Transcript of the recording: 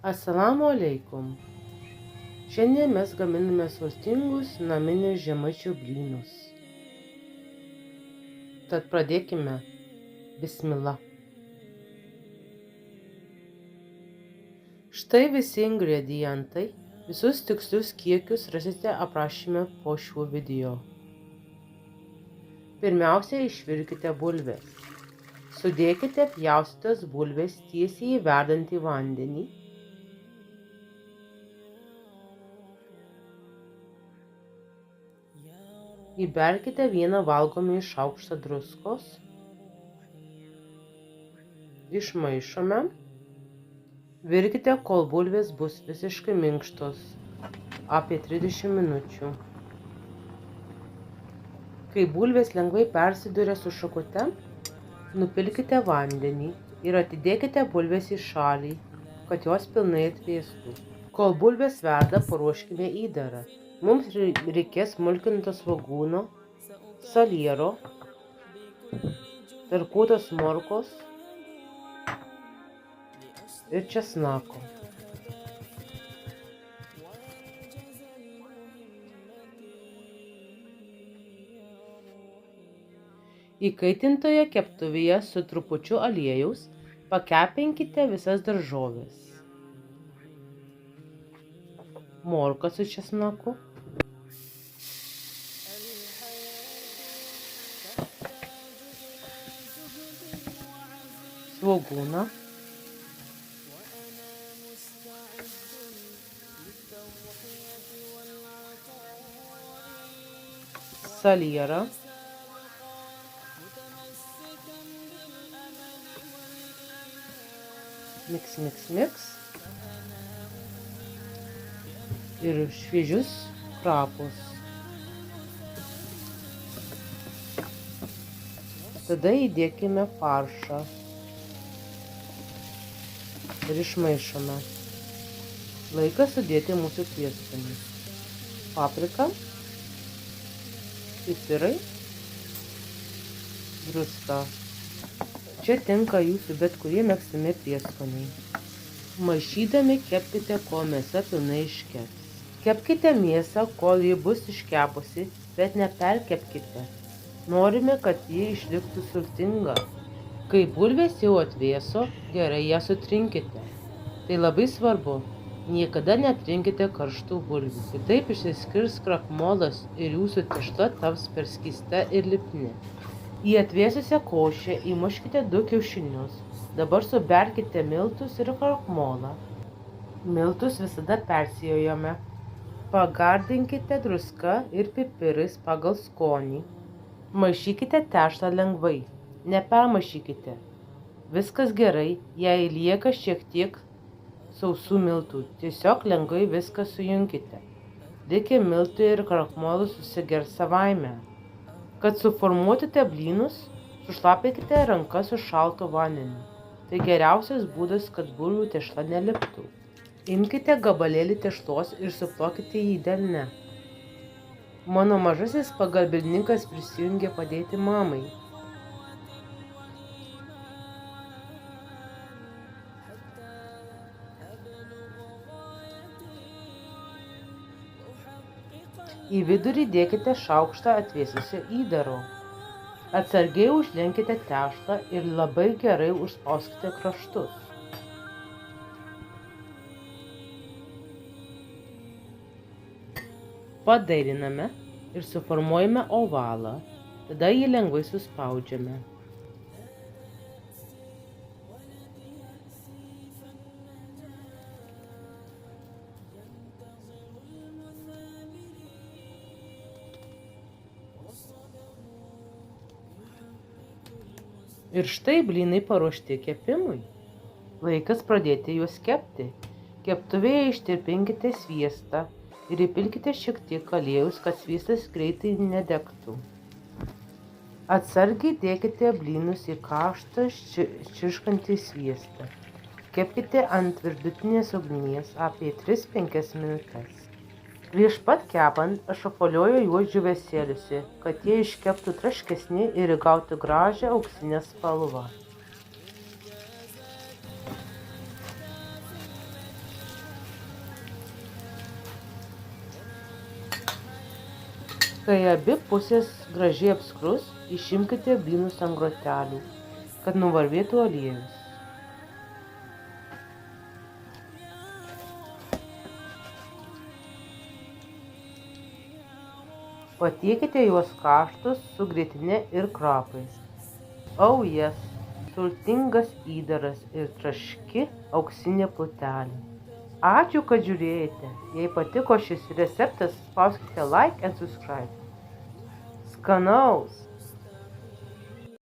Asalamu alaikum. Šiandien mes gaminame sultingus naminius žemaičių blynus. Tad pradėkime. Bismillah. Štai visi ingredientai. Visus tikslius kiekius rasite aprašyme po šiuo video. Pirmiausia, išvirkite bulves. Sudėkite pjaustytas bulves tiesiai į verdantį vandenį. Įberkite 1 valgomąjį šaukštą druskos. Išmaišome. Virkite, kol bulvės bus visiškai minkštos, apie 30 minučių. Kai bulvės lengvai persiduria su šakute, nupilkite vandenį ir atidėkite bulvės į šalį, kad jos pilnai atvėstų. Kol bulvės verda, paruoškime įdarą. Mums reikės smulkinto svogūno, saliero, tarkuotos morkos ir česnako. Įkaitintoje keptuvėje su trupučiu aliejaus pakepinkite visas daržoves. Morką su česnaku, svogūną, salierą, mix ir šviežius krapus. Tada įdėkime faršą ir išmaišome. Laikas sudėti mūsų prieskonius. Paprika, pipirai, druska. Čia tinka jūsų bet kurie mėgstami prieskoniai. Maišydami kepkite, kol mėsa pilnai iškeps. Kepkite mėsą, kol ji bus iškepusi, bet neperkepkite. Norime, kad ji išliktų sultinga. Kai bulvės jau atvėso, gerai ją sutrinkite. Tai labai svarbu. Niekada netrinkite karštų bulvių. Kitaip išsiskirs krakmolas ir jūsų tešla taps per skysta ir lipni. Į atvėsusią košę įmuškite 2 kiaušinius. Dabar suberkite miltus ir krakmolą. Miltus visada persijojame. Pagardinkite druska ir pipirais pagal skonį. Maišykite tešlą lengvai. Nepermaišykite. Viskas gerai, jei lieka šiek tiek sausų miltų. Tiesiog lengvai viską sujunkite. Likę miltai ir krakmolas susigers savaime. Kad suformuotumėte blynus, sušlapinkite rankas su šaltu vandeniu. Tai geriausias būdas, kad bulvių tešla neliptų. Imkite gabalėlį tešlos ir suplokite jį delne. Mano mažasis pagalbininkas prisijungė padėti mamai. Į vidurį dėkite šaukštą atvėsusio įdaro. Atsargiai užlenkite tešlą ir labai gerai užspauskite kraštus. Padailiname ir suformuojame ovalą, tada jį lengvai suspaudžiame. Ir štai blynai paruošti kepimui. Laikas pradėti juos kepti. Keptuvėje ištirpinkite sviestą ir įpilkite šiek tiek aliejaus, kad sviestas greitai nedegtų. Atsargiai dėkite blynus į karštą čirškantį sviestą. Kepkite ant vidutinės ugnies apie 3-5 minutes. Prieš pat kepant aš apvolioju juos džiūvėsėliuose, kad jie iškeptų traškesni ir įgautų gražią auksinę spalvą. Kai abi pusės gražiai apskrus, išimkite blynus ant grotelių, kad nuvarvėtų aliejus. Patiekite juos karštus su grietine ir krapais. Oh yes, sultingas įdaras ir traški auksinė plutelė. Ačiū, kad žiūrėjote. Jei patiko šis receptas, spauskite like and subscribe. Skanaus!